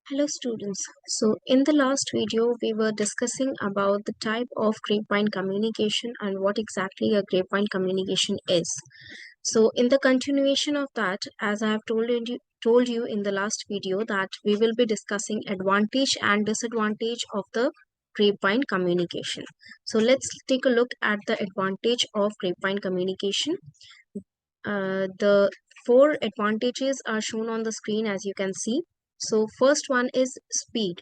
Hello students. So in the last video we were discussing about the type of grapevine communication and what exactly a grapevine communication is. So in the continuation of that, as I have told you in the last video, that we will be discussing advantage and disadvantage of the grapevine communication. So let's take a look at the advantage of grapevine communication. The four advantages are shown on the screen, as you can see. So first one is speed.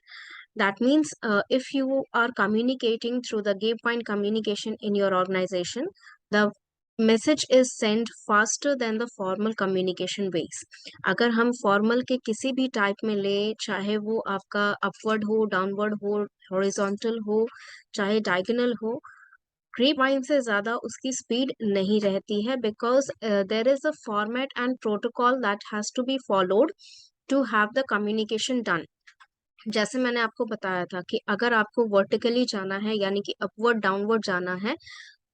That means if you are communicating through the grapevine communication in your organization, the message is sent faster than the formal communication ways. अगर हम formal के किसी भी type में ले, चाहे वो आपका upward हो, downward हो, horizontal हो, चाहे diagonal हो, ग्रेपवाइन से ज़्यादा उसकी स्पीड नहीं रहती है, because there is a format and protocol that has to be followed to have the communication done. जैसे मैंने आपको बताया था कि अगर आपको वर्टिकली जाना है, यानी कि अपवर्ड डाउनवर्ड जाना है,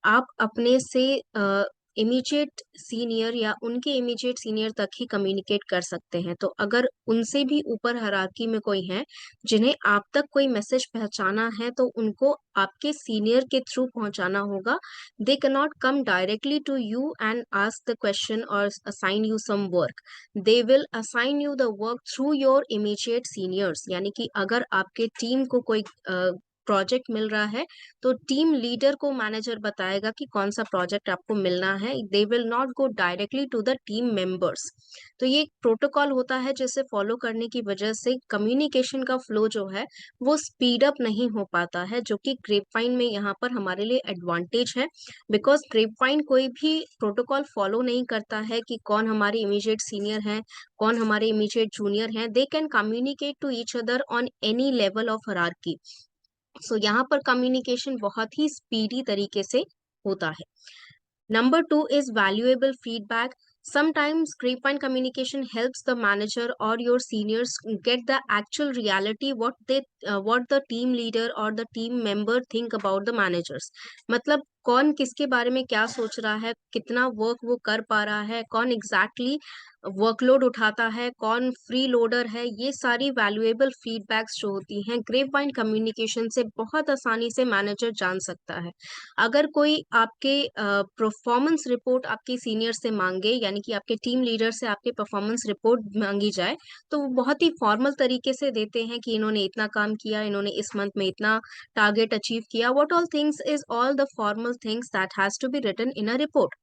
आप अपने से इमीडिएट सीनियर या उनके इमीडिएट सीनियर तक ही कम्युनिकेट कर सकते हैं. तो अगर उनसे भी ऊपर हायरार्की में कोई है जिन्हें आप तक कोई मैसेज पहुंचाना है, तो उनको आपके सीनियर के थ्रू पहुंचाना होगा. They can not come directly to you and ask the question और assign you some work. They will assign you the work through your immediate seniors. यानी कि अगर आपके टीम को कोई प्रोजेक्ट मिल रहा है, तो टीम लीडर को मैनेजर बताएगा कि कौन सा प्रोजेक्ट आपको मिलना है. They will not go directly to the team members. तो ये एक प्रोटोकॉल होता है जिसे फॉलो करने की वजह से कम्युनिकेशन का फ्लो जो है वो स्पीड अप नहीं हो पाता है, जो कि ग्रेपवाइन में यहाँ पर हमारे लिए एडवांटेज है. बिकॉज ग्रेपवाइन कोई भी प्रोटोकॉल फॉलो नहीं करता है कि कौन हमारे इमीडिएट सीनियर हैं, कौन हमारे इमीडिएट जूनियर हैं. They can communicate to each other on any level of hierarchy. So यहाँ पर कम्युनिकेशन बहुत ही स्पीडी तरीके से होता है. Number two is valuable feedback. Sometimes grapevine communication helps the manager or your seniors get the actual reality what the team leader or the team member think about the managers. मतलब कौन किसके बारे में क्या सोच रहा है, कितना वर्क वो कर पा रहा है, कौन एग्जैक्टली वर्कलोड उठाता है, कौन फ्री लोडर है. ये सारी वैल्यूएबल फीडबैक्स जो होती हैं ग्रेपवाइन कम्युनिकेशन से बहुत आसानी से मैनेजर जान सकता है. अगर कोई आपके परफॉर्मेंस रिपोर्ट आपके सीनियर से मांगे, यानी कि आपके टीम लीडर से आपके परफॉर्मेंस रिपोर्ट मांगी जाए, तो वो बहुत ही फॉर्मल तरीके से देते हैं कि इन्होंने इतना काम किया, इन्होंने इस मंथ में इतना टारगेट अचीव किया. What all things is all the formal things that has to be written in a report.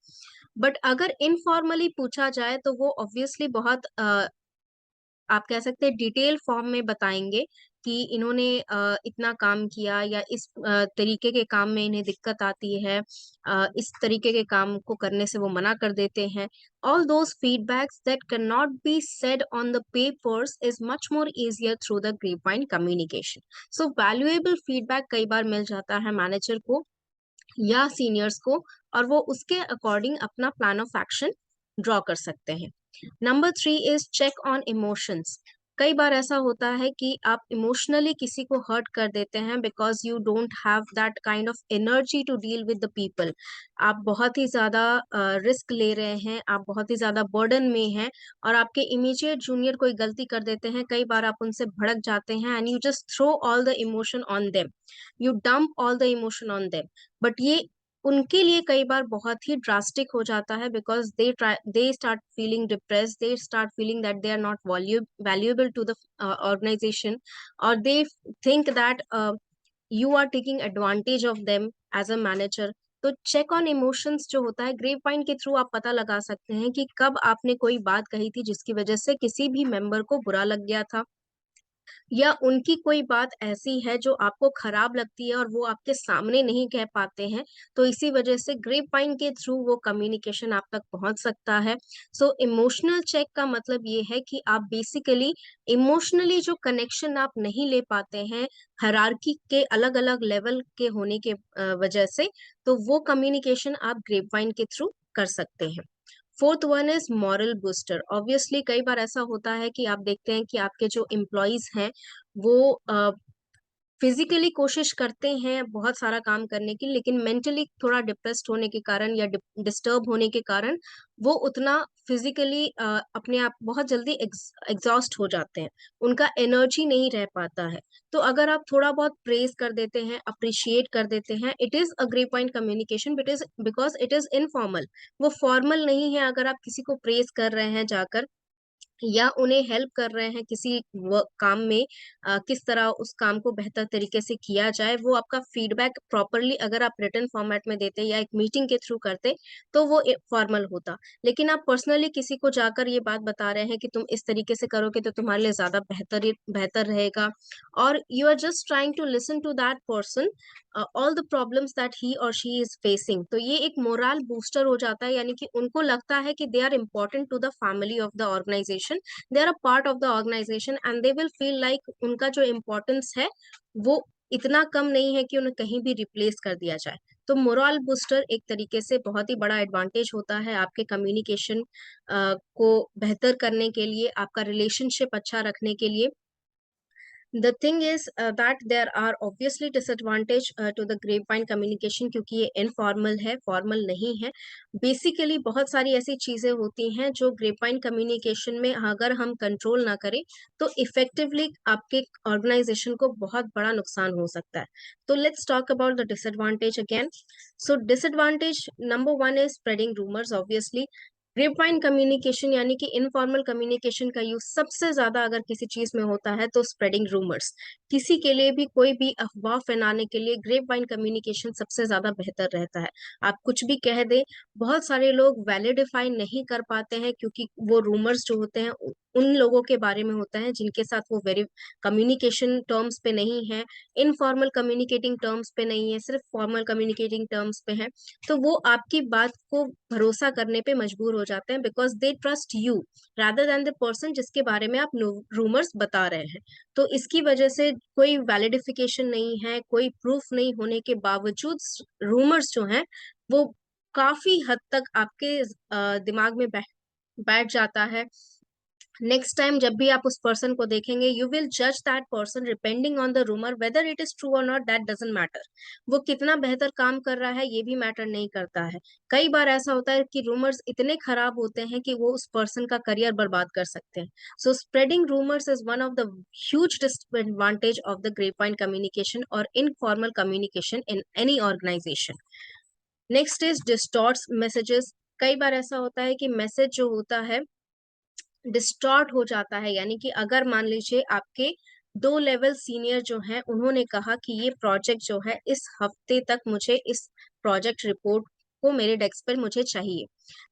But अगर इनफॉर्मली पूछा जाए तो वो ऑब्वियसली बहुत आप कह सकते हैं डिटेल फॉर्म में बताएंगे कि इन्होंने इतना काम किया, या इस तरीके के काम में इन्हें दिक्कत आती है, इस तरीके के काम को करने से वो मना कर देते हैं. All those feedbacks that can not be said on the papers is much more easier through the grapevine communication. So valuable feedback कई बार मिल जाता है मैनेजर को या सीनियर्स को, और वो उसके अकॉर्डिंग अपना प्लान ऑफ एक्शन ड्रॉ कर सकते हैं. Number three is check on emotions. कई बार ऐसा होता है कि आप इमोशनली किसी को हर्ट कर देते हैं because you don't have that kind of energy to deal with the people. आप बहुत ही ज्यादा रिस्क ले रहे हैं, आप बहुत ही ज्यादा बर्डन में हैं, और आपके इमीडिएट जूनियर कोई गलती कर देते हैं. कई बार आप उनसे भड़क जाते हैं and you just throw all the emotion on them, you dump all the emotion on them. But ये उनके लिए कई बार बहुत ही ड्रास्टिक हो जाता है, because they start feeling depress, they start feeling that they are not valuable to the organisation, और they think that you are taking advantage of them as a manager. तो चेक ऑन इमोशंस जो होता है grapevine के through आप पता लगा सकते हैं कि कब आपने कोई बात कही थी जिसकी वजह से किसी भी मेंबर को बुरा लग गया था, या उनकी कोई बात ऐसी है जो आपको खराब लगती है और वो आपके सामने नहीं कह पाते हैं. तो इसी वजह से ग्रेपवाइन के थ्रू वो कम्युनिकेशन आप तक पहुंच सकता है. सो इमोशनल चेक का मतलब ये है कि आप बेसिकली इमोशनली जो कनेक्शन आप नहीं ले पाते हैं हायरार्की के अलग अलग लेवल के होने के वजह से, तो वो कम्युनिकेशन आप ग्रेपवाइन के थ्रू कर सकते हैं. Fourth one is moral booster. Obviously कई बार ऐसा होता है कि आप देखते हैं कि आपके जो एम्प्लॉयज हैं वो फिजिकली कोशिश करते हैं बहुत सारा काम करने की, लेकिन मेंटली थोड़ा डिप्रेस्ड होने के कारण या डिस्टर्ब होने के कारण वो उतना फिजिकली अपने आप बहुत जल्दी एग्जॉस्ट हो जाते हैं, उनका एनर्जी नहीं रह पाता है। तो अगर आप थोड़ा बहुत प्रेज कर देते हैं, अप्रिशिएट कर देते हैं, it is a great point communication, because it is informal, वो फॉर्मल नहीं है। अगर आप किसी को प्रेज कर रहे हैं जाकर, या उन्हें हेल्प कर रहे हैं किसी काम में, किस तरह उस काम को बेहतर तरीके से किया जाए, वो आपका फीडबैक प्रॉपरली अगर आप रिटन फॉर्मेट में देते या एक मीटिंग के थ्रू करते, तो वो फॉर्मल होता। लेकिन आप पर्सनली किसी को जाकर ये बात बता रहे हैं कि तुम इस तरीके से करोगे तो तुम्हारे लिए ज्यादा बेहतर रहेगा, और you are just trying to listen to that person all the problems that he और शी इज फेसिंग, तो ये एक मोरल बूस्टर हो जाता है। यानी कि उनको लगता है कि they are important to the family of the organization, they are a part of the organization and they will feel like उनका जो इम्पोर्टेंस है वो इतना कम नहीं है कि उन्हें कहीं भी रिप्लेस कर दिया जाए। तो मोरल बूस्टर एक तरीके से बहुत ही बड़ा एडवांटेज होता है आपके कम्युनिकेशन को बेहतर करने के लिए, आपका रिलेशनशिप अच्छा रखने के लिए। The thing is that there are obviously disadvantage to the grapevine communication, क्योंकि ये इनफॉर्मल है, फॉर्मल नहीं है। बेसिकली बहुत सारी ऐसी चीजें होती हैं जो ग्रेपवाइन कम्युनिकेशन में अगर हम कंट्रोल ना करें तो इफेक्टिवली आपके ऑर्गेनाइजेशन को बहुत बड़ा नुकसान हो सकता है। तो let's talk about the disadvantage again. So disadvantage number one is spreading rumours. Obviously grapevine communication यानी कि इनफॉर्मल कम्युनिकेशन का यूज सबसे ज्यादा अगर किसी चीज में होता है तो स्प्रेडिंग रूमर्स। किसी के लिए भी कोई भी अफवाह फैलाने के लिए ग्रेपवाइन कम्युनिकेशन सबसे ज्यादा बेहतर रहता है। आप कुछ भी कह दें, बहुत सारे लोग वैलिडिफाई नहीं कर पाते हैं, क्योंकि वो रूमर्स जो होते हैं उन लोगों के बारे में होता है जिनके साथ वो वेरी कम्युनिकेशन टर्म्स पे नहीं है, इनफॉर्मल कम्युनिकेटिंग टर्म्स पे नहीं है, सिर्फ फॉर्मल कम्युनिकेटिंग टर्म्स पे है। तो वो आपकी बात को भरोसा करने पे मजबूर हो जाते हैं, because they trust you rather than the person जिसके बारे में आप रूमर्स बता रहे हैं। तो इसकी वजह से कोई वैलिडिफिकेशन नहीं है, कोई प्रूफ नहीं होने के बावजूद रूमर्स जो हैं वो काफी हद तक आपके दिमाग में बैठ जाता है। नेक्स्ट टाइम जब भी आप उस पर्सन को देखेंगे, यू विल जज that person depending on the rumour, whether it is true और नॉट, दैट डजंट मैटर। वो कितना बेहतर काम कर रहा है ये भी मैटर नहीं करता है। कई बार ऐसा होता है कि रूमर्स इतने खराब होते हैं कि वो उस पर्सन का करियर बर्बाद कर सकते हैं। So spreading rumours is one of the huge disadvantage of the grapevine communication और informal communication in any organisation. Next is distorts messages. कई बार ऐसा होता है कि मैसेज जो होता है डिस्टॉर्ट हो जाता है। यानी कि अगर मान लीजिए आपके 2 लेवल सीनियर जो हैं उन्होंने कहा कि ये प्रोजेक्ट जो है इस हफ्ते तक मुझे इस प्रोजेक्ट रिपोर्ट को मेरे डेस्क पर मुझे चाहिए।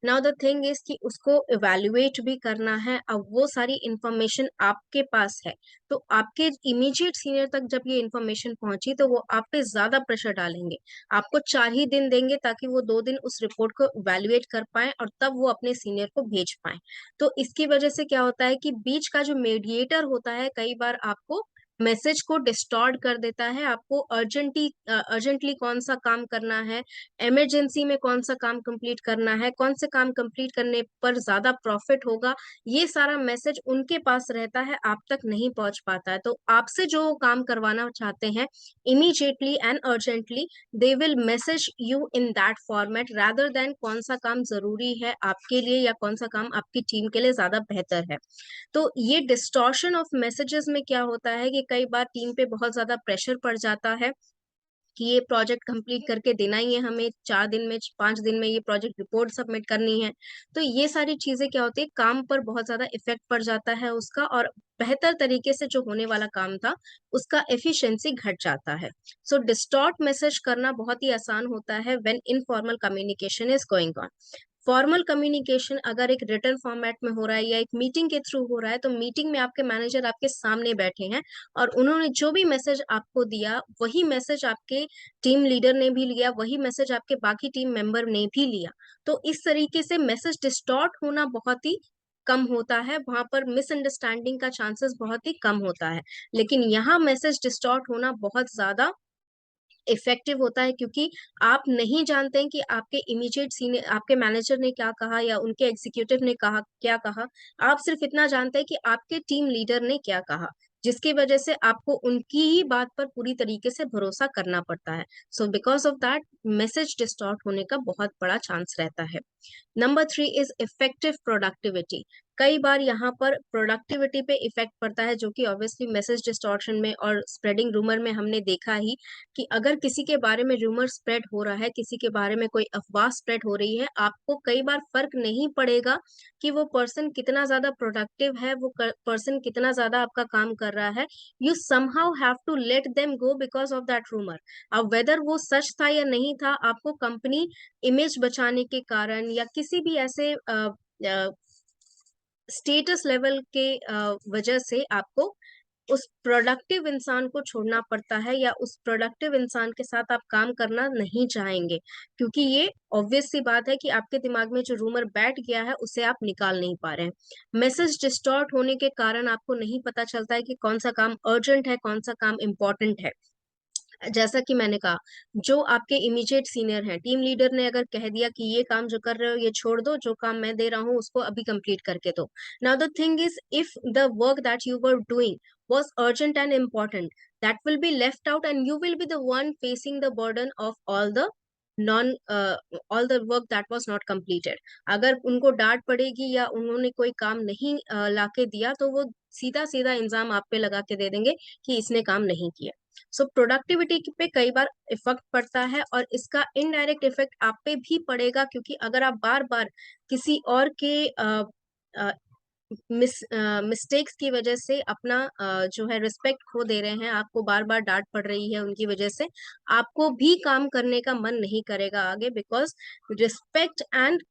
नाउ द थिंग इज कि उसको इवेल्युएट भी करना है। अब वो सारी इंफॉर्मेशन आपके पास है, तो आपके इमीडिएट सीनियर तक जब ये इंफॉर्मेशन पहुंची तो वो आप पे ज्यादा प्रेशर डालेंगे। आपको 4 ही दिन देंगे ताकि वो 2 दिन उस रिपोर्ट को इवेल्युएट कर पाए और तब वो अपने सीनियर को भेज पाए। तो इसकी वजह से क्या होता है कि बीच का जो मीडिएटर होता है कई बार आपको मैसेज को डिस्टॉर्ट कर देता है। आपको अर्जेंटली कौन सा काम करना है, इमरजेंसी में कौन सा काम कंप्लीट करना है, कौन से काम कंप्लीट करने पर ज्यादा प्रॉफिट होगा, ये सारा मैसेज उनके पास रहता है, आप तक नहीं पहुंच पाता है। तो आपसे जो काम करवाना चाहते हैं immediately and urgently, they will message you in that format rather than कौन सा काम जरूरी है आपके लिए या कौन सा काम आपकी टीम के लिए ज्यादा बेहतर है। तो ये डिस्टॉर्शन ऑफ मैसेजेस में क्या होता है कि कई बार टीम पे बहुत ज्यादा प्रेशर पड़ जाता है कि ये प्रोजेक्ट कंप्लीट करके देना ही है हमें, 4 दिन में 5 दिन में ये प्रोजेक्ट रिपोर्ट सबमिट करनी है। तो ये सारी चीजें क्या होती है, काम पर बहुत ज्यादा इफेक्ट पड़ जाता है उसका, और बेहतर तरीके से जो होने वाला काम था उसका एफिशिएंसी घट जाता है। सो डिस्टॉर्ट मैसेज करना बहुत ही आसान होता है when informal communication is going on. Formal communication अगर एक रिटर्न फॉर्मेट में हो रहा है या एक मीटिंग के थ्रू हो रहा है, तो मीटिंग में आपके मैनेजर आपके सामने बैठे हैं और उन्होंने जो भी मैसेज आपको दिया वही मैसेज आपके टीम लीडर ने भी लिया, वही मैसेज आपके बाकी टीम मेंबर ने भी लिया। तो इस तरीके से मैसेज डिस्टॉर्ट होना बहुत ही कम होता है, वहां पर मिसअंडरस्टैंडिंग का चांसेस बहुत ही कम होता है। लेकिन यहाँ मैसेज डिस्टॉर्ट होना बहुत ज्यादा इफेक्टिव होता है, क्योंकि आप नहीं जानते हैं कि आपके इमीडिएट सीनियर आपके मैनेजर ने क्या कहा या उनके एग्जीक्यूटिव ने कहा क्या कहा। आप सिर्फ इतना जानते हैं कि आपके टीम लीडर ने क्या कहा। जिसकी वजह से आपको उनकी ही बात पर पूरी तरीके से भरोसा करना पड़ता है। So because of that message distort होने का बहुत बड़ा चांस रहता है। Number 3 is effective productivity. कई बार यहाँ पर प्रोडक्टिविटी पे इफेक्ट पड़ता है, जो कि ऑब्वियसली मैसेज डिस्टॉर्शन में और स्प्रेडिंग रूमर में हमने देखा ही कि अगर किसी के बारे में रूमर स्प्रेड हो रहा है, किसी के बारे में कोई अफवाह स्प्रेड हो रही है, आपको कई बार फर्क नहीं पड़ेगा कि वो पर्सन कितना ज्यादा प्रोडक्टिव है, वो पर्सन कितना ज्यादा आपका काम कर रहा है। You somehow have to let them go because of that rumour. अब वेदर वो सच था या नहीं था, आपको कंपनी इमेज बचाने के कारण या किसी भी ऐसे स्टेटस लेवल के वजह से आपको उस प्रोडक्टिव इंसान को छोड़ना पड़ता है, या उस प्रोडक्टिव इंसान के साथ आप काम करना नहीं चाहेंगे, क्योंकि ये ऑब्वियस सी बात है कि आपके दिमाग में जो रूमर बैठ गया है उसे आप निकाल नहीं पा रहे हैं। मैसेज डिस्टॉर्ट होने के कारण आपको नहीं पता चलता है कि कौन सा काम अर्जेंट है, कौन सा काम इम्पोर्टेंट है। जैसा कि मैंने कहा, जो आपके इमीडिएट सीनियर हैं, टीम लीडर ने अगर कह दिया कि ये काम जो कर रहे हो ये छोड़ दो, जो काम मैं दे रहा हूँ उसको अभी कंप्लीट करके दो। Now the thing is, if the work that you were doing was urgent and important, that will be left out and you will be the one facing the burden of non all the work that was not completed. अगर उनको डांट पड़ेगी या उन्होंने कोई काम नहीं लाके दिया, तो वो सीधा सीधा इल्जाम आप पे लगा के दे देंगे कि इसने काम नहीं किया। सो प्रोडक्टिविटी पे कई बार इफेक्ट पड़ता है, और इसका इनडायरेक्ट इफेक्ट आप पे भी पड़ेगा, क्योंकि अगर आप बार बार किसी और के मिस्टेक्स की वजह से अपना जो है रिस्पेक्ट खो दे रहे हैं, आपको बार बार डांट पड़ रही है उनकी वजह से, आपको भी काम करने का मन नहीं करेगा आगे, because respect and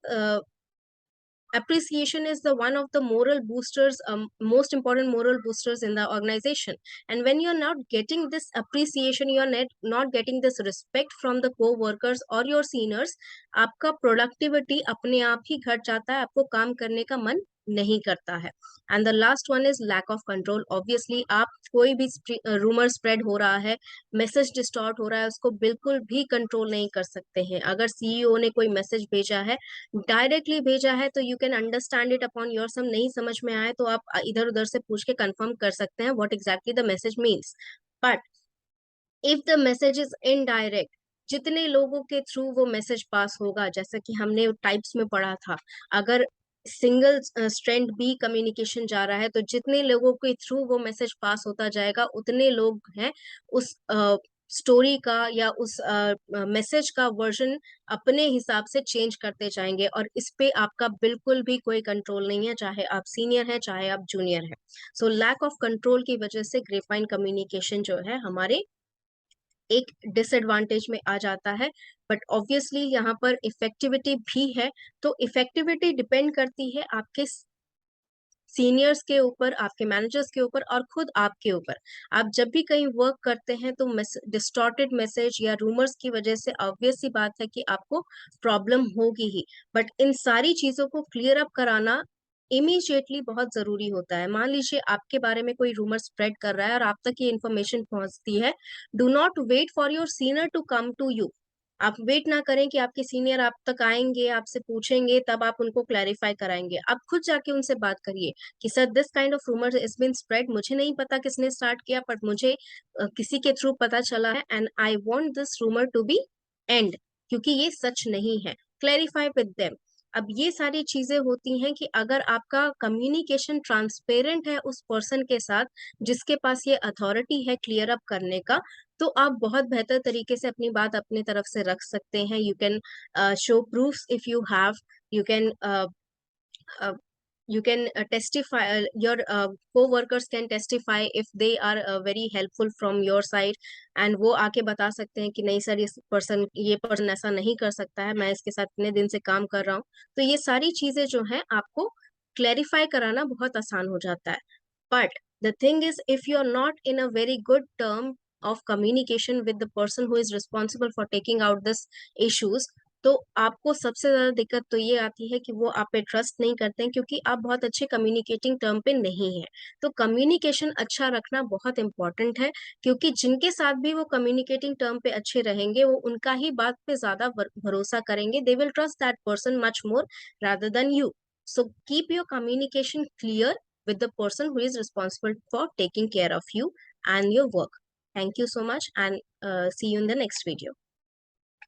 appreciation is the one of the moral boosters, most important moral boosters in the organization. And when you're not getting this appreciation, you're not getting this respect from the co-workers or your seniors, आपका productivity अपने आप ही घट जाता है, आपको काम करने का मन नहीं करता है। And the last one is lack of control. Obviously आप कोई भी रूमर स्प्रेड हो रहा है, मैसेज डिस्टॉर्ट हो रहा है, उसको बिल्कुल भी कंट्रोल नहीं कर सकते हैं। अगर सीईओ ने कोई मैसेज भेजा है, डायरेक्टली भेजा है, तो you can understand it upon your some, नहीं समझ में आए तो आप इधर उधर से पूछ के कंफर्म कर सकते हैं what exactly the message means. But if the message is indirect, जितने लोगों के थ्रू वो मैसेज पास होगा, जैसा कि हमने टाइप्स में पढ़ा था, अगर सिंगल स्ट्रैंड बी कम्युनिकेशन जा रहा है, तो जितने लोगों के थ्रू वो मैसेज पास होता जाएगा, उतने लोग हैं उस स्टोरी का या उस मैसेज का वर्जन अपने हिसाब से चेंज करते जाएंगे, और इस पे आपका बिल्कुल भी कोई कंट्रोल नहीं है, चाहे आप सीनियर हैं चाहे आप जूनियर हैं। सो लैक ऑफ कंट्रोल की वजह से ग्रेपवाइन कम्युनिकेशन जो है हमारे एक डिसएडवांटेज में आ जाता है। बट ऑब्वियसली यहाँ पर इफेक्टिविटी भी है। तो इफेक्टिविटी डिपेंड करती है आपके सीनियर्स के ऊपर, आपके मैनेजर्स के ऊपर और खुद आपके ऊपर। आप जब भी कहीं वर्क करते हैं तो डिस्टॉर्टेड मैसेज या रूमर्स की वजह से ऑब्वियस सी बात है कि आपको प्रॉब्लम होगी ही। बट इन सारी चीजों को क्लियर अप कराना इमीडिएटली बहुत जरूरी होता है। मान लीजिए आपके बारे में कोई रूमर स्प्रेड कर रहा है और आप तक ये इन्फॉर्मेशन पहुंचती है, do not wait for your senior to come to you. आप वेट ना करें कि आपके सीनियर आप तक आएंगे, आपसे पूछेंगे, तब आप उनको क्लैरिफाई कराएंगे। आप खुद जाके उनसे बात करिए कि sir this kind of rumour is been spread, मुझे नहीं पता किसने स्टार्ट किया, बट मुझे किसी के थ्रू पता चला है, and I want this rumour to be end, क्योंकि ये सच नहीं है। Clarify with them. अब ये सारी चीजें होती हैं कि अगर आपका कम्युनिकेशन ट्रांसपेरेंट है उस पर्सन के साथ जिसके पास ये अथॉरिटी है क्लियर अप करने का, तो आप बहुत बेहतर तरीके से अपनी बात अपनी तरफ से रख सकते हैं। You can show proofs if you have, you can you can testify, your co-workers can testify if they are very helpful from your side, and वो आके बता सकते हैं कि नहीं सर ये पर्सन ऐसा नहीं कर सकता है, मैं इसके साथ इतने दिन से काम कर रहा हूँ। तो ये सारी चीजें जो हैं आपको क्लैरिफाई कराना बहुत आसान हो जाता है। But the thing is, if you are not in a very good term of communication with the person who is responsible for taking out this issues, तो आपको सबसे ज्यादा दिक्कत तो ये आती है कि वो आप पे ट्रस्ट नहीं करते हैं, क्योंकि आप बहुत अच्छे कम्युनिकेटिंग टर्म पे नहीं है। तो कम्युनिकेशन अच्छा रखना बहुत इंपॉर्टेंट है, क्योंकि जिनके साथ भी वो कम्युनिकेटिंग टर्म पे अच्छे रहेंगे, वो उनका ही बात पे ज्यादा भरोसा करेंगे। They will trust that person much more rather than you. So keep your communication clear, with the person who is responsible for taking care of you and your work. Thank you so much, and see you in the next video.